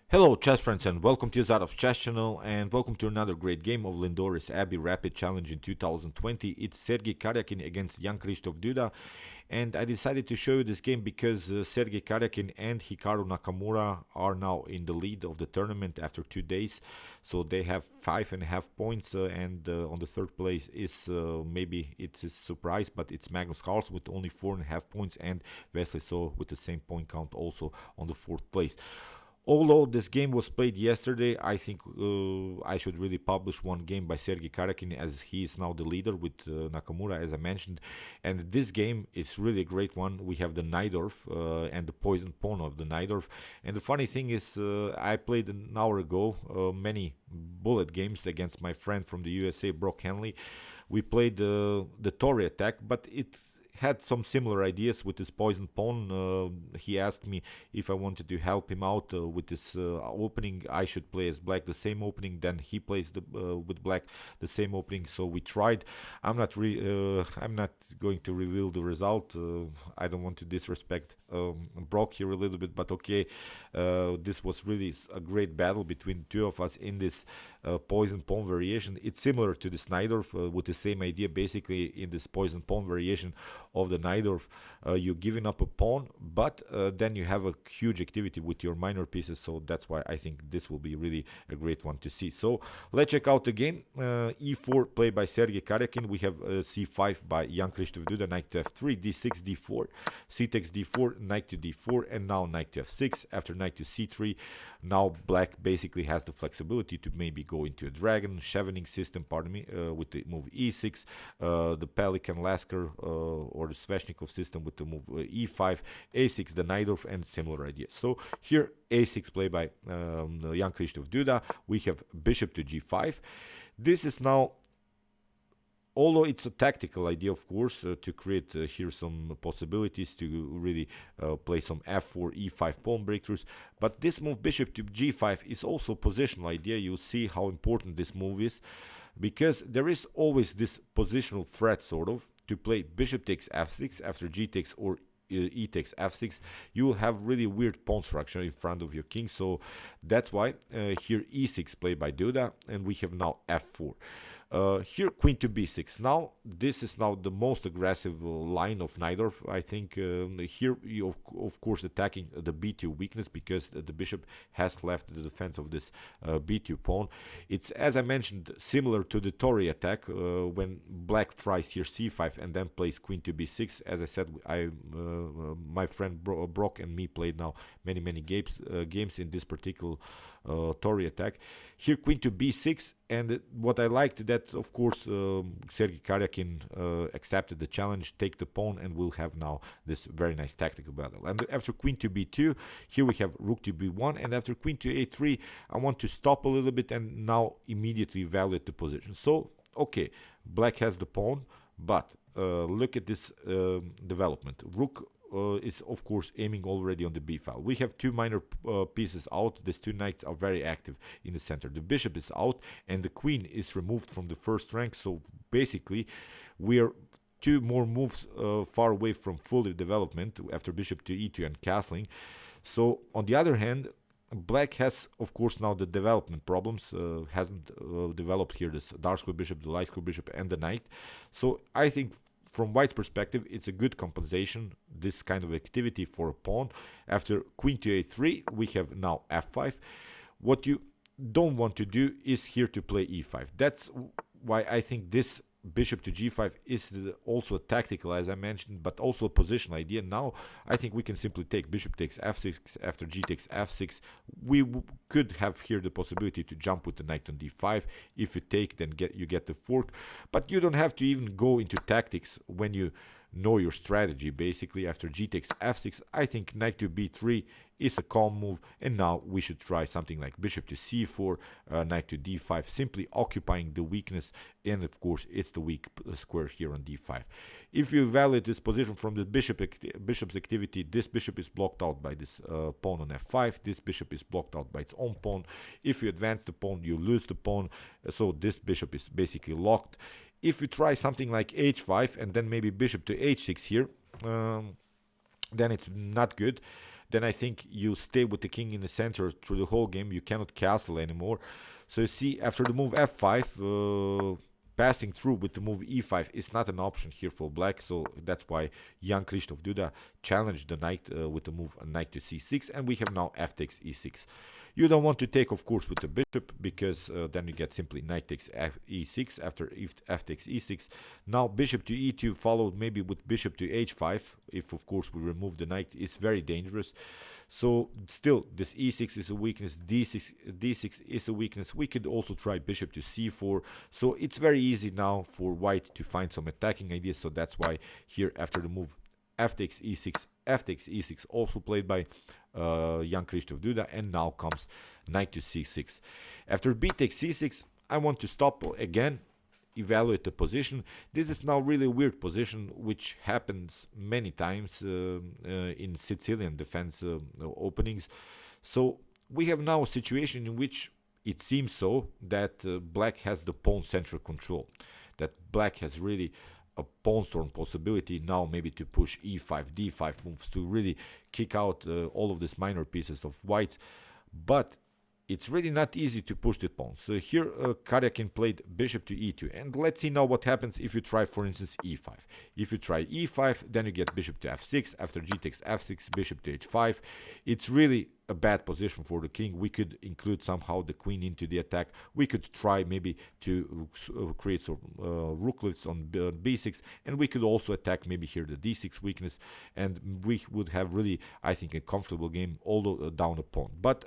Hello chess friends and welcome to Zadov's Chess Channel and welcome to another great game of Lindores Abbey Rapid Challenge in 2020. It's Sergey Karjakin against Jan-Krzysztof Duda, and I decided to show you this game because Sergey Karjakin and Hikaru Nakamura are now in the lead of the tournament after 2 days. So they have 5.5 points and on the third place is maybe it's a surprise, but it's Magnus Carlsen with only 4.5 points and Wesley So with the same point count also on the fourth place. Although this game was played yesterday, I think I should really publish one game by Sergey Karjakin as he is now the leader with Nakamura, as I mentioned. And this game is really a great one. We have the Najdorf and the poison pawn of the Najdorf. And the funny thing is, I played an hour ago many bullet games against my friend from the USA, Brock Henley. We played the Tory attack, but it had some similar ideas with his poison pawn. He asked me if I wanted to help him out with this opening. I should play as black the same opening. Then he plays with black the same opening. So we tried. I'm not going to reveal the result. I don't want to disrespect Brock here a little bit, but okay. This was really a great battle between the two of us in this poison pawn variation. It's similar to the Najdorf with the same idea. Basically, in this poison pawn variation of the Najdorf, you're giving up a pawn, but then you have a huge activity with your minor pieces, so that's why I think this will be really a great one to see. So let's check out the game. E4 played by Sergey Karjakin. We have C5 by Jan-Krzysztof Duda, knight to F3, D6, D4, C takes D4, knight to D4, and now knight to F6. After knight to C3, now black basically has the flexibility to maybe go into a dragon, chevening system, pardon me, with the move E6, the Pelican Lasker or the Sveshnikov system with the move E5, A6, the Najdorf, and similar ideas. So here A6 played by Jan-Krzysztof Duda. We have bishop to G5. This is now, although it's a tactical idea, of course, to create here some possibilities to really play some f4, e5 pawn breakthroughs. But this move bishop to g5 is also a positional idea. You'll see how important this move is, because there is always this positional threat, sort of, to play bishop takes f6 after g takes or e takes f6. You will have really weird pawn structure in front of your king, so that's why here e6 played by Duda, and we have now f4. Here queen to b6. Now this is now the most aggressive line of Najdorf. I think here you of course attacking the b2 weakness, because the bishop has left the defense of this b2 pawn. It's, as I mentioned, similar to the Tory attack when black tries here c5 and then plays queen to b6. As I said, my friend Brock and me played now many games in this particular Tory attack. Here queen to b6. And what I liked that, of course, Sergey Karjakin accepted the challenge, take the pawn, and we'll have now this very nice tactical battle. And after queen to b2, here we have rook to b1, and after queen to a3, I want to stop a little bit and now immediately evaluate the position. So, okay, black has the pawn, but look at this development. Rook is of course aiming already on the b file. We have two minor pieces out. These two knights are very active in the center. The bishop is out and the queen is removed from the first rank. So basically we are two more moves far away from full development after bishop to e2 and castling. So on the other hand, black has, of course, now the development problems, hasn't developed here this dark square bishop, the light square bishop, and the knight. So I think from white's perspective, it's a good compensation, this kind of activity for a pawn. After queen to a3, we have now f5. What you don't want to do is here to play e5. That's why I think this bishop to g5 is also tactical, as I mentioned, but also a positional idea. Now I think we can simply take bishop takes f6 after g takes f6. We could have here the possibility to jump with the knight on d5. If you take, then you get the fork, but you don't have to even go into tactics when you know your strategy. Basically, after g takes f6, I think knight to b3 is a calm move, and now we should try something like bishop to c4, knight to d5, simply occupying the weakness, and of course it's the weak square here on d5. If you evaluate this position from the bishop's activity, this bishop is blocked out by this pawn on f5, this bishop is blocked out by its own pawn. If you advance the pawn, you lose the pawn, so this bishop is basically locked. If you try something like h5 and then maybe bishop to h6 here, then it's not good. then I think you stay with the king in the center through the whole game. You cannot castle anymore. So you see, after the move f5, passing through with the move e5 is not an option here for black. So that's why Jan-Krzysztof Duda challenged the knight with the move knight to c6, and we have now f takes e6. You don't want to take, of course, with the bishop, because then you get simply knight takes e6 after f takes e6. Now bishop to e2 followed maybe with bishop to h5. If, of course, we remove the knight, it's very dangerous. So still, this e6 is a weakness, d6 is a weakness. We could also try bishop to c4. So it's very easy now for white to find some attacking ideas. So that's why here, after the move f takes e6, f takes e6, also played by Jan-Krzysztof Duda, and now comes knight to c6. After b takes c6, I want to stop again, evaluate the position. This is now really a weird position, which happens many times in Sicilian defense openings. So we have now a situation in which it seems so that black has the pawn central control, that black has really a pawn storm possibility now, maybe to push e5, d5 moves to really kick out all of these minor pieces of white. But it's really not easy to push the pawns. So here Karjakin played bishop to e2, and let's see now what happens if you try, for instance, e5. If you try e5, then you get bishop to f6. After g takes f6, bishop to h5. It's really a bad position for the king. We could include somehow the queen into the attack. We could try maybe to create some rook lifts on b6, and we could also attack maybe here the d6 weakness, and we would have really, I think, a comfortable game, although down a pawn. But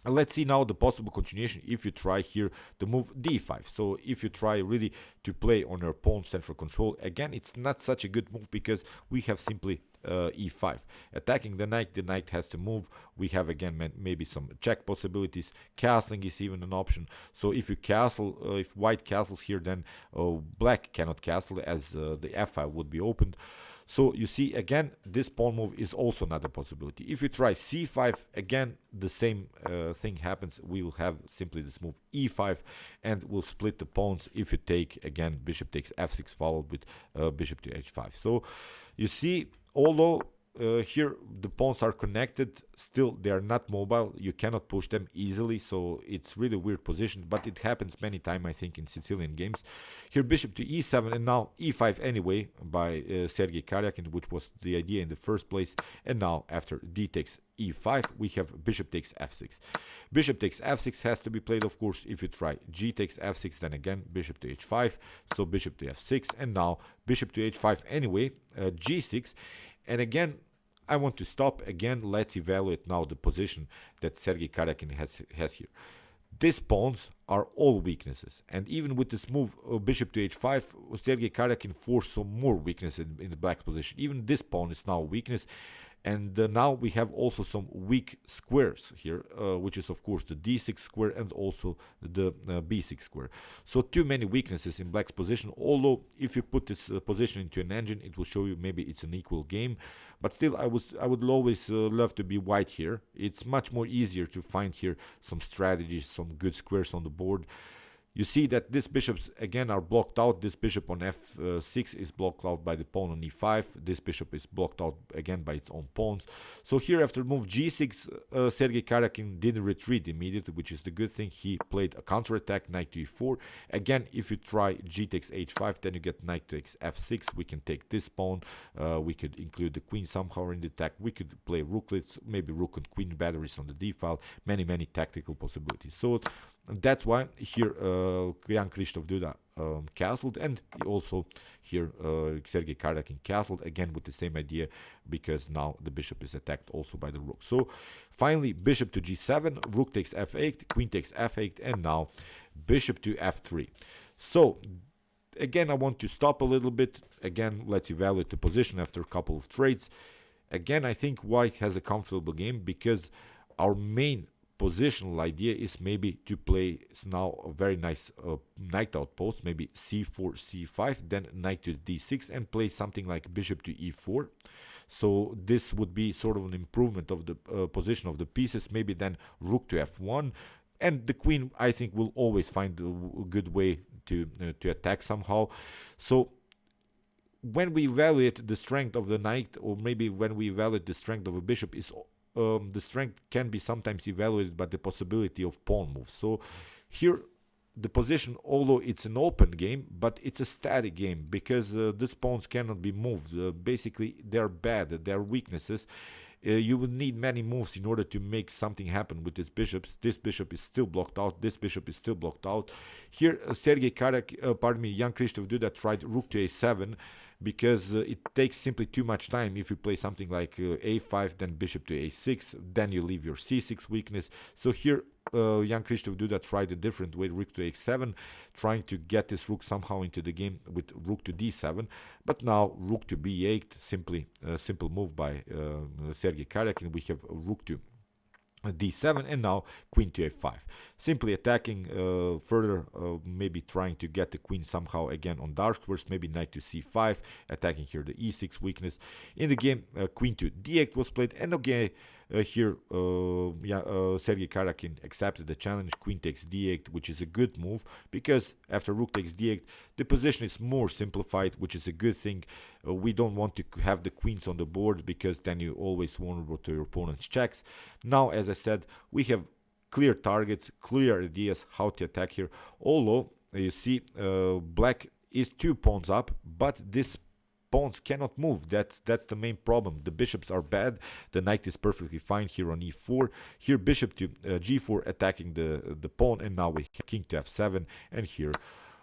let's see now the possible continuation if you try here the move d5. So if you try really to play on your pawn central control, again, it's not such a good move, because we have simply e5. Attacking the knight has to move. We have again maybe some check possibilities. Castling is even an option. So if you castle, if white castles here, then black cannot castle, as the f5 would be opened. So you see, again, this pawn move is also not a possibility. If you try c5, again, the same thing happens. We will have simply this move e5, and we'll split the pawns if you take, again, bishop takes f6 followed with bishop to h5. So you see, although here the pawns are connected, still they are not mobile. You cannot push them easily, so it's really a weird position, but it happens many times, I think, in Sicilian games. Here bishop to e7, and now e5 anyway by Sergey Karjakin, which was the idea in the first place. And now after d takes e5, we have bishop takes f6. Bishop takes f6 has to be played, of course. If you try g takes f6, then again bishop to h5, so bishop to f6, and now bishop to h5 anyway, g6. And again, I want to stop. Again, let's evaluate now the position that Sergey Karjakin has here. These pawns are all weaknesses, and even with this move bishop to h5, Sergey Karjakin forced some more weakness in the black position. Even this pawn is now a weakness, and now we have also some weak squares here, which is of course the d6 square and also the b6 square. So too many weaknesses in black's position, although if you put this position into an engine, it will show you maybe it's an equal game. But still, I would always love to be white here. It's much more easier to find here some strategies, some good squares on the board. You see that these bishops again are blocked out. This bishop on f6 is blocked out by the pawn on e5. This bishop is blocked out again by its own pawns. So here after move g6, Sergey Karjakin didn't retreat immediately, which is the good thing. He played a counterattack, knight to e4. Again, if you try g takes h5, then you get knight takes f6. We can take this pawn. We could include the queen somehow in the attack. We could play rooklets, maybe rook and queen batteries on the d file. Many tactical possibilities. So that's why here Jan-Krzysztof Duda castled, and also here Sergey Karjakin castled, again with the same idea, because now the bishop is attacked also by the rook. So finally bishop to g7, rook takes f8, queen takes f8, and now bishop to f3. So again, I want to stop a little bit. Again, let's evaluate the position after a couple of trades. Again, I think white has a comfortable game, because our main positional idea is maybe to play now a very nice knight outpost, maybe c4, c5, then knight to d6, and play something like bishop to e4. So this would be sort of an improvement of the position of the pieces. Maybe then rook to f1, and the queen, I think, will always find a good way to attack somehow. So when we evaluate the strength of the knight, or maybe when we evaluate the strength of a bishop, is the strength can be sometimes evaluated by the possibility of pawn moves. So here the position, although it's an open game, but it's a static game because these pawns cannot be moved. Basically, they're bad, they're weaknesses. You will need many moves in order to make something happen with these bishops. This bishop is still blocked out. This bishop is still blocked out. Here, Jan-Krzysztof Duda tried rook to a7 because it takes simply too much time. If you play something like a5, then bishop to a6, then you leave your c6 weakness. So here, Jan-Krzysztof Duda tried a different way, rook to a7, trying to get this rook somehow into the game with rook to d7. But now rook to b8, simply a simple move by Sergey Karjakin. We have rook to d7 and now queen to a5, simply attacking further, maybe trying to get the queen somehow again on dark squares, maybe knight to c5, attacking here the e6 weakness. In the game, queen to d8 was played, and again here Sergey Karjakin accepted the challenge. Queen takes d8, which is a good move because after rook takes d8 the position is more simplified, which is a good thing. We don't want to have the queens on the board because then you always vulnerable to your opponent's checks. Now, as I said, we have clear targets, clear ideas how to attack here. Although you see black is 2 pawns up, but this pawns cannot move. That's the main problem. The bishops are bad. The knight is perfectly fine here on e4. Here bishop to g4, attacking the pawn, and now we have king to f7, and here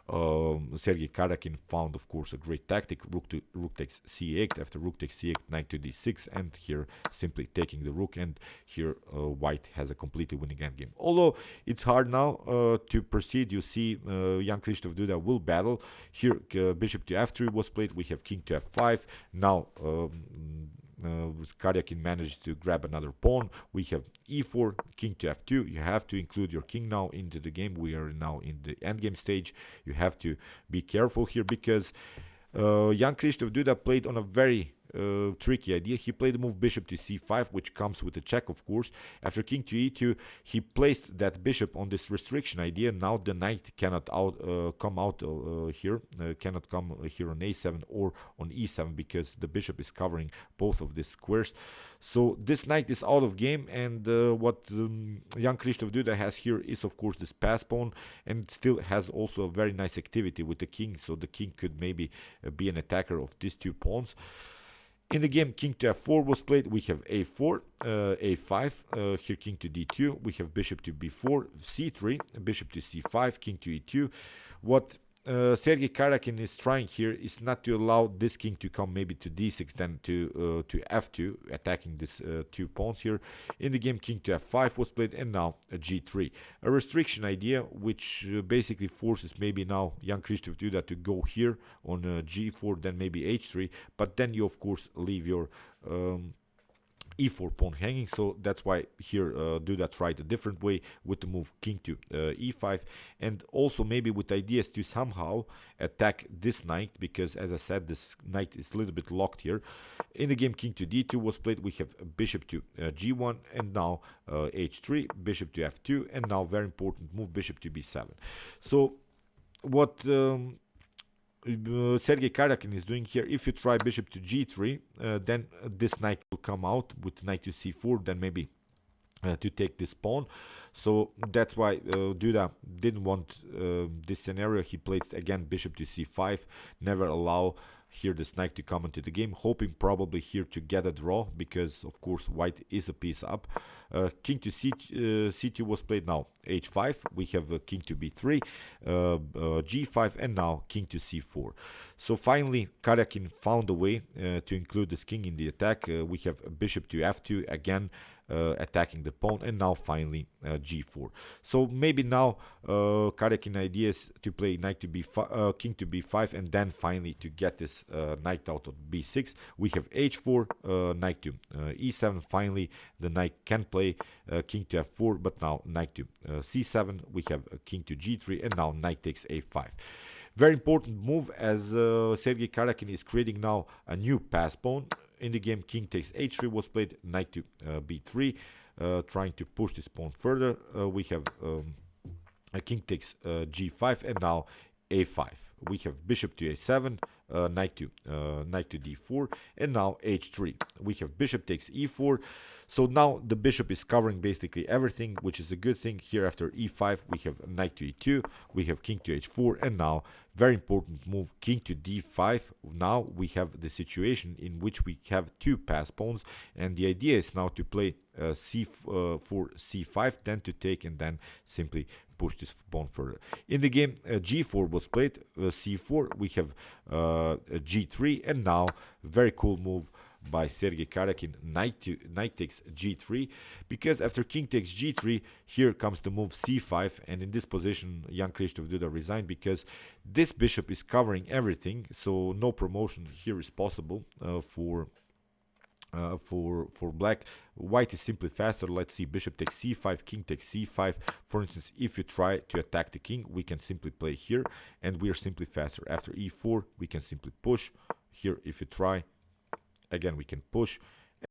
Sergey Karjakin found, of course, a great tactic. Rook takes c8. After rook takes c8, knight to d6, and here simply taking the rook, and here white has a completely winning endgame. Although it's hard now to proceed. You see Jan-Krzysztof Duda will battle. Here bishop to f3 was played. We have king to f5. Now Karjakin managed to grab another pawn. We have e4, king to f2. You have to include your king now into the game. We are now in the endgame stage. You have to be careful here because Jan-Krzysztof Duda played on a very tricky idea. He played the move bishop to c5, which comes with a check, of course. After king to e2, he placed that bishop on this restriction idea. Now the knight cannot come out here, cannot come here on a7 or on e7 because the bishop is covering both of these squares. So this knight is out of game, and what Jan-Krzysztof Duda has here is, of course, this pass pawn, and still has also a very nice activity with the king. So the king could maybe be an attacker of these 2 pawns. In the game, king to f4 was played. We have a4, a5, here king to d2. We have bishop to b4, c3, bishop to c5, king to e2. What Sergey Karjakin is trying here is not to allow this king to come maybe to d6, then to f2, attacking these 2 pawns here. In the game, king to f5 was played, and now g3. A restriction idea, which basically forces maybe now Jan-Krzysztof Duda to go here on g4, then maybe h3, but then you, of course, leave your e4 pawn hanging. So that's why here Duda tried a different way with the move king to e5, and also maybe with ideas to somehow attack this knight, because as I said, this knight is a little bit locked here. In the game, king to d2 was played. We have bishop to g1, and now h3, bishop to f2, and now very important move, bishop to b7. So what Sergey Karjakin is doing here, if you try bishop to g3, then this knight will come out with knight to c4, then maybe to take this pawn. So that's why Duda didn't want this scenario. He played again bishop to c5, never allow here this knight to come into the game, hoping probably here to get a draw, because of course white is a piece up. King to c2 was played. Now h5, we have king to b3, g5, and now king to c4. So finally Karjakin found a way to include this king in the attack. We have bishop to f2 again, attacking the pawn, and now finally g4. So maybe now Karjakin ideas to play knight to b5, king to b5, and then finally to get this knight out of b6. We have h4, knight to e7. Finally the knight can play king to f4, but now knight to c7. We have king to g3, and now knight takes a5. Very important move, as Sergey Karjakin is creating now a new pass pawn. In the game, king takes h3 was played, knight to b3, trying to push this pawn further. We have king takes g5, and now a5. we have bishop to a7, knight to d4, and now h3. We have bishop takes e4. So now the bishop is covering basically everything, which is a good thing. Here after e5, we have knight to e2, we have king to h4, and now very important move, king to d5. Now we have the situation in which we have two pass pawns, and the idea is now to play c4, c5, then to take, and then simply push this pawn further. In the game, g4 was played, c4, we have g3, and now very cool move by Sergey Karjakin, knight takes g3, because after king takes g3, here comes the move c5, and in this position Jan-Krzysztof Duda resigned because this bishop is covering everything, so no promotion here is possible for black. White is simply faster. Let's see, bishop takes c5, king takes c5. For instance, if you try to attack the king, we can simply play here, and we are simply faster. After e4, we can simply push. Here, if you try, again, we can push.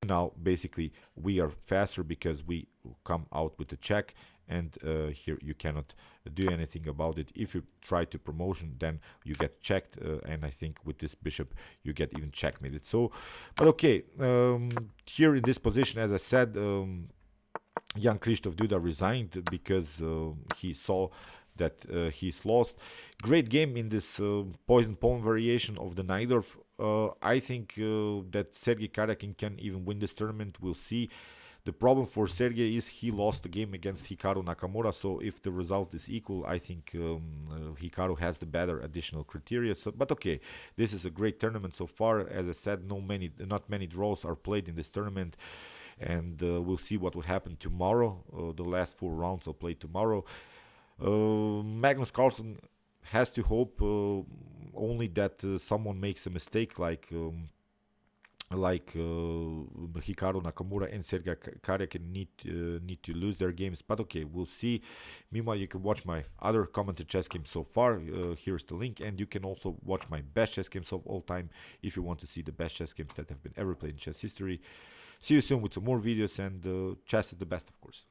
And now, basically, we are faster because we come out with a check, and here you cannot do anything about it. If you try to promotion, then you get checked, and I think with this bishop you get even checkmated. So, but okay, here in this position, as I said, Jan-Krzysztof Duda resigned because he saw that he's lost. Great game in this poison pawn variation of the Najdorf. I think that Sergey Karjakin can even win this tournament. We'll see. The problem for Sergey is he lost the game against Hikaru Nakamura, so if the result is equal, I think Hikaru has the better additional criteria. So, but okay, this is a great tournament so far. As I said, not many draws are played in this tournament, and we'll see what will happen tomorrow. The last 4 rounds are played tomorrow. Magnus Carlsen has to hope only that someone makes a mistake like Hikaru Nakamura and Sergey Karjakin need to lose their games. But okay, we'll see. Meanwhile, you can watch my other commented chess games so far. Here's the link, and you can also watch my best chess games of all time if you want to see the best chess games that have been ever played in chess history. See you soon with some more videos, and chess is the best, of course.